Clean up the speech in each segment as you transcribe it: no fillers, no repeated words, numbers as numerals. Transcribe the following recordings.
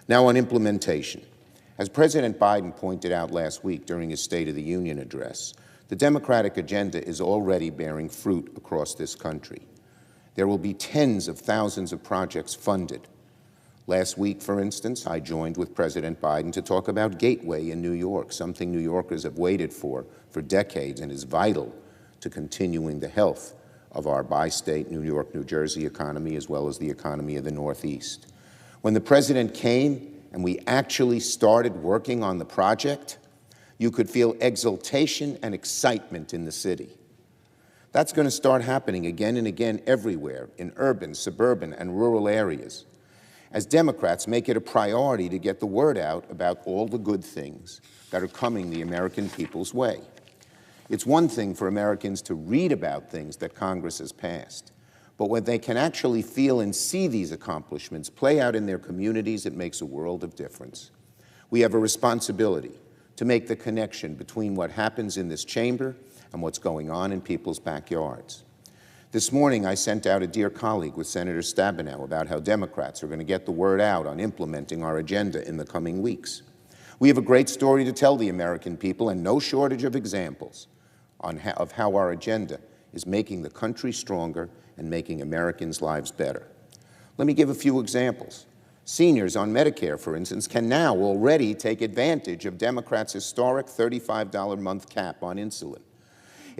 Now on implementation. As President Biden pointed out last week during his State of the Union address, the Democratic agenda is already bearing fruit across this country. There will be tens of thousands of projects funded. Last week, for instance, I joined with President Biden to talk about Gateway in New York, something New Yorkers have waited for decades and is vital to continuing the health of our bi-state New York, New Jersey economy, as well as the economy of the Northeast. When the President came and we actually started working on the project, you could feel exultation and excitement in the city. That's going to start happening again and again everywhere, in urban, suburban, and rural areas, as Democrats make it a priority to get the word out about all the good things that are coming the American people's way. It's one thing for Americans to read about things that Congress has passed, but when they can actually feel and see these accomplishments play out in their communities, it makes a world of difference. We have a responsibility to make the connection between what happens in this chamber and what's going on in people's backyards. This morning, I sent out a dear colleague with Senator Stabenow about how Democrats are going to get the word out on implementing our agenda in the coming weeks. We have a great story to tell the American people and no shortage of examples of how our agenda is making the country stronger and making Americans' lives better. Let me give a few examples. Seniors on Medicare, for instance, can now already take advantage of Democrats' historic $35 a month cap on insulin.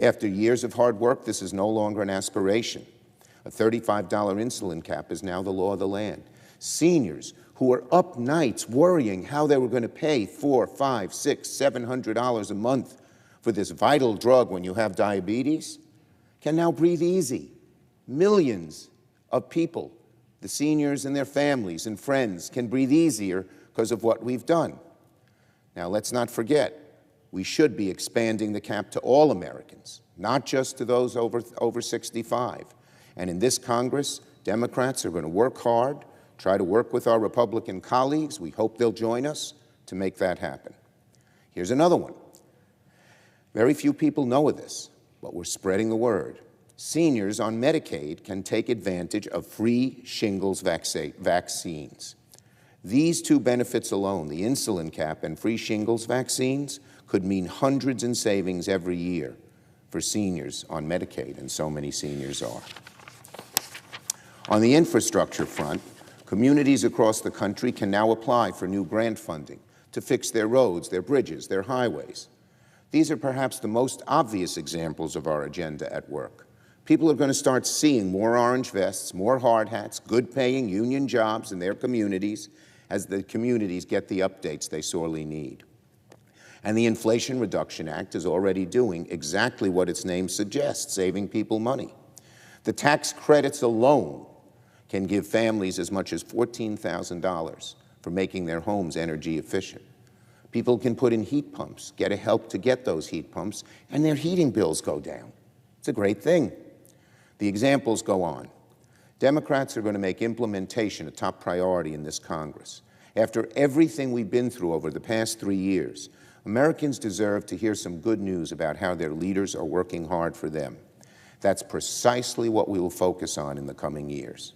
After years of hard work, this is no longer an aspiration. A $35 insulin cap is now the law of the land. Seniors who are up nights worrying how they were going to pay $400, $500, $600, $700 a month for this vital drug when you have diabetes can now breathe easy. Millions of people, the seniors and their families and friends, can breathe easier because of what we've done. Now, let's not forget, we should be expanding the cap to all Americans, not just to those over 65. And in this Congress, Democrats are going to work hard, try to work with our Republican colleagues. We hope they'll join us to make that happen. Here's another one. Very few people know of this, but we're spreading the word. Seniors on Medicaid can take advantage of free shingles vaccines. These two benefits alone, the insulin cap and free shingles vaccines, could mean hundreds in savings every year for seniors on Medicaid, and so many seniors are. On the infrastructure front, communities across the country can now apply for new grant funding to fix their roads, their bridges, their highways. These are perhaps the most obvious examples of our agenda at work. People are going to start seeing more orange vests, more hard hats, good-paying union jobs in their communities as the communities get the updates they sorely need. And the Inflation Reduction Act is already doing exactly what its name suggests, saving people money. The tax credits alone can give families as much as $14,000 for making their homes energy efficient. People can put in heat pumps, get help to get those heat pumps, and their heating bills go down. It's a great thing. The examples go on. Democrats are going to make implementation a top priority in this Congress. After everything we've been through over the past 3 years, Americans deserve to hear some good news about how their leaders are working hard for them. That's precisely what we will focus on in the coming years.